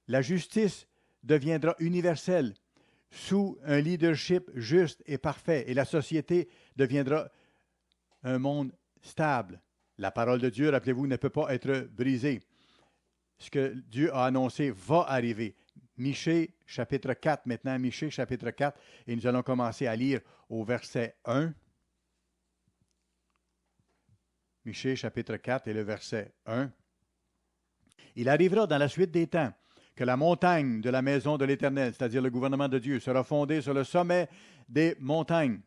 La justice deviendra universelle sous un leadership juste et parfait et la société deviendra un monde stable. La parole de Dieu, rappelez-vous, ne peut pas être brisée. Ce que Dieu a annoncé va arriver. Michée, chapitre 4, maintenant, Michée, chapitre 4, et nous allons commencer à lire au verset 1. Michée, chapitre 4 et le verset 1. Il arrivera dans la suite des temps que la montagne de la maison de l'Éternel, c'est-à-dire le gouvernement de Dieu, sera fondée sur le sommet des montagnes,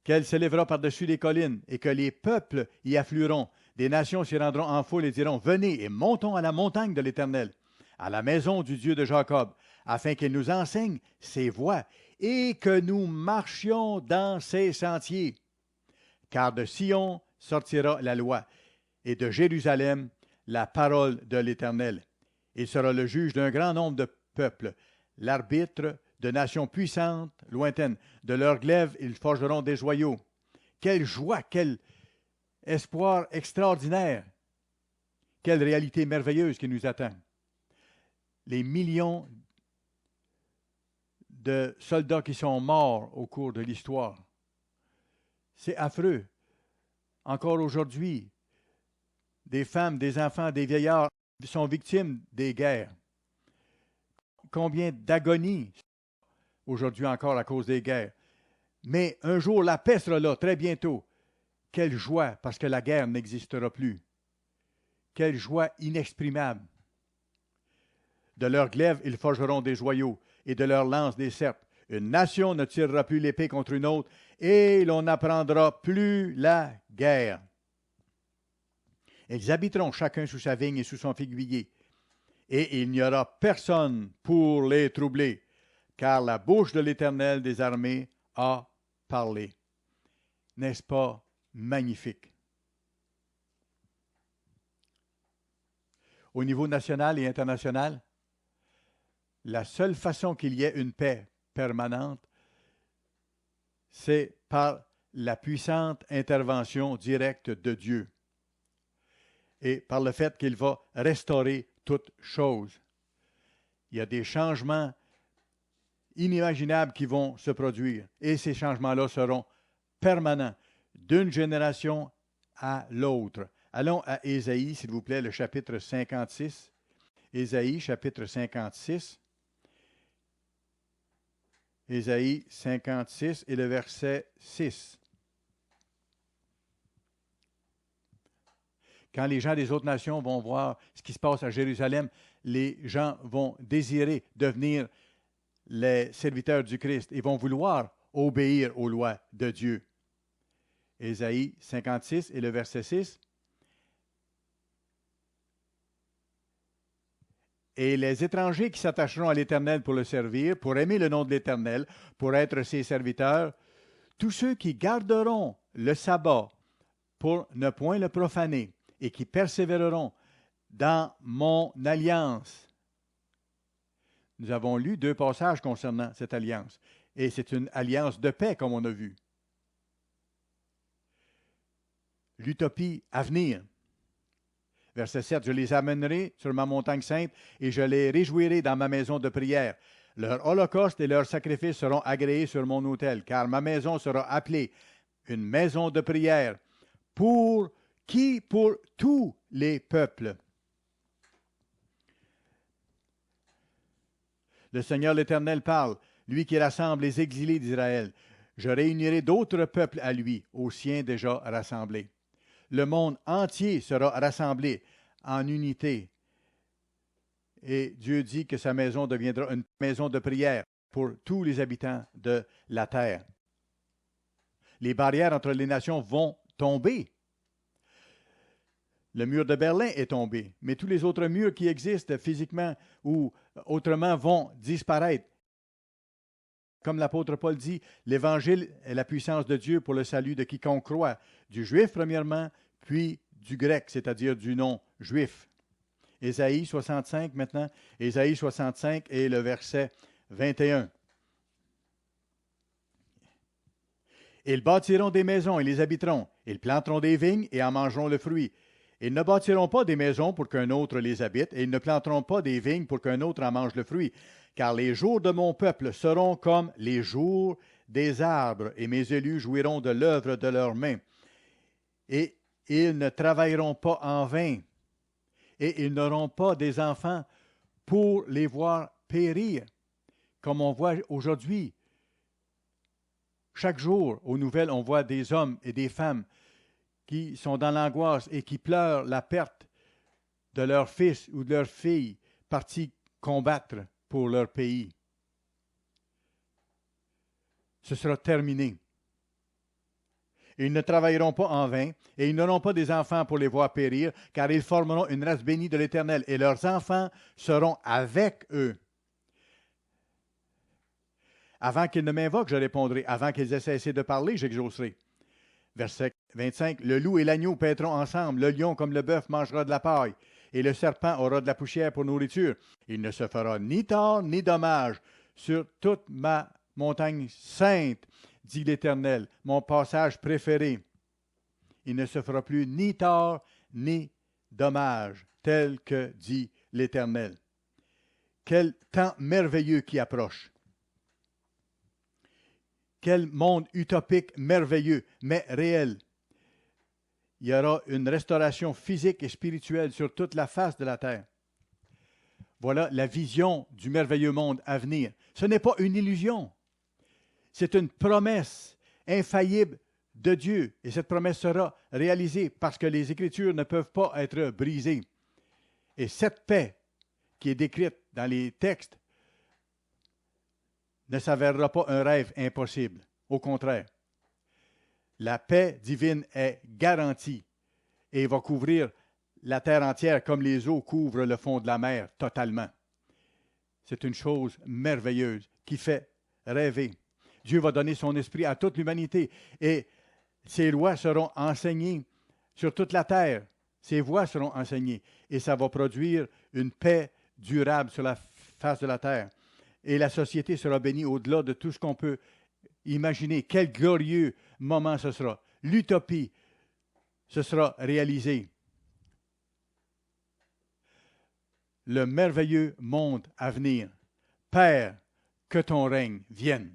qu'elle s'élèvera par-dessus les collines, et que les peuples y afflueront. Des nations s'y rendront en foule et diront, « Venez et montons à la montagne de l'Éternel, à la maison du Dieu de Jacob, afin qu'il nous enseigne ses voies, et que nous marchions dans ses sentiers. Car de Sion sortira la loi, et de Jérusalem la parole de l'Éternel. Il sera le juge d'un grand nombre de peuples, l'arbitre de nations puissantes, lointaines. De leurs glaives, ils forgeront des joyaux. » Quelle joie, quel espoir extraordinaire. Quelle réalité merveilleuse qui nous attend. Les millions de soldats qui sont morts au cours de l'histoire. C'est affreux. Encore aujourd'hui, des femmes, des enfants, des vieillards sont victimes des guerres. Combien d'agonies aujourd'hui encore à cause des guerres. Mais un jour, la paix sera là, très bientôt. Quelle joie, parce que la guerre n'existera plus. Quelle joie inexprimable. De leurs glaives, ils forgeront des joyaux, et de leurs lances des serpes. Une nation ne tirera plus l'épée contre une autre, et l'on n'apprendra plus la guerre. Ils habiteront chacun sous sa vigne et sous son figuier, et il n'y aura personne pour les troubler, car la bouche de l'Éternel des armées a parlé. N'est-ce pas magnifique? Au niveau national et international, la seule façon qu'il y ait une paix permanente, c'est par la puissante intervention directe de Dieu et par le fait qu'il va restaurer toutes choses. Il y a des changements inimaginables qui vont se produire et ces changements-là seront permanents d'une génération à l'autre. Allons à Ésaïe, s'il vous plaît, le chapitre 56. Ésaïe, chapitre 56. Ésaïe 56 et le verset 6. Quand les gens des autres nations vont voir ce qui se passe à Jérusalem, les gens vont désirer devenir les serviteurs du Christ et vont vouloir obéir aux lois de Dieu. Ésaïe 56 et le verset 6. Et les étrangers qui s'attacheront à l'Éternel pour le servir, pour aimer le nom de l'Éternel, pour être ses serviteurs, tous ceux qui garderont le sabbat pour ne point le profaner et qui persévéreront dans mon alliance. Nous avons lu 2 passages concernant cette alliance. Et c'est une alliance de paix, comme on a vu. L'utopie à venir. Verset 7, « Je les amènerai sur ma montagne sainte et je les réjouirai dans ma maison de prière. Leur holocauste et leurs sacrifices seront agréés sur mon autel, car ma maison sera appelée une maison de prière. Pour qui? Pour tous les peuples. » Le Seigneur l'Éternel parle, lui qui rassemble les exilés d'Israël. « Je réunirai d'autres peuples à lui, aux siens déjà rassemblés. » Le monde entier sera rassemblé en unité. Et Dieu dit que sa maison deviendra une maison de prière pour tous les habitants de la terre. Les barrières entre les nations vont tomber. Le mur de Berlin est tombé, mais tous les autres murs qui existent physiquement ou autrement vont disparaître. Comme l'apôtre Paul dit, l'Évangile est la puissance de Dieu pour le salut de quiconque croit, du juif premièrement, puis du grec, c'est-à-dire du non-juif. Ésaïe 65 maintenant, Ésaïe 65 et le verset 21. Ils bâtiront des maisons et les habiteront, ils planteront des vignes et en mangeront le fruit. Ils ne bâtiront pas des maisons pour qu'un autre les habite, et ils ne planteront pas des vignes pour qu'un autre en mange le fruit. Car les jours de mon peuple seront comme les jours des arbres, et mes élus jouiront de l'œuvre de leurs mains. Et ils ne travailleront pas en vain, et ils n'auront pas des enfants pour les voir périr, comme on voit aujourd'hui. Chaque jour, aux nouvelles, on voit des hommes et des femmes qui sont dans l'angoisse et qui pleurent la perte de leur fils ou de leur fille partis combattre pour leur pays. Ce sera terminé. Ils ne travailleront pas en vain, et ils n'auront pas des enfants pour les voir périr, car ils formeront une race bénie de l'Éternel, et leurs enfants seront avec eux. Avant qu'ils ne m'invoquent, je répondrai. Avant qu'ils aient cessé de parler, j'exaucerai. Verset 25. Le loup et l'agneau paîtront ensemble. Le lion, comme le bœuf, mangera de la paille. Et le serpent aura de la poussière pour nourriture. Il ne se fera ni tort ni dommage sur toute ma montagne sainte, dit l'Éternel, mon passage préféré. Il ne se fera plus ni tort ni dommage, tel que dit l'Éternel. Quel temps merveilleux qui approche. Quel monde utopique merveilleux, mais réel. Il y aura une restauration physique et spirituelle sur toute la face de la terre. Voilà la vision du merveilleux monde à venir. Ce n'est pas une illusion. C'est une promesse infaillible de Dieu. Et cette promesse sera réalisée parce que les Écritures ne peuvent pas être brisées. Et cette paix qui est décrite dans les textes ne s'avérera pas un rêve impossible. Au contraire, la paix divine est garantie et va couvrir la terre entière comme les eaux couvrent le fond de la mer totalement. C'est une chose merveilleuse qui fait rêver. Dieu va donner son esprit à toute l'humanité et ses lois seront enseignées sur toute la terre. Ses voies seront enseignées et ça va produire une paix durable sur la face de la terre. Et la société sera bénie au-delà de tout ce qu'on peut imaginer. Quel glorieux moment ce sera. L'utopie se sera réalisée. Le merveilleux monde à venir. Père, que ton règne vienne.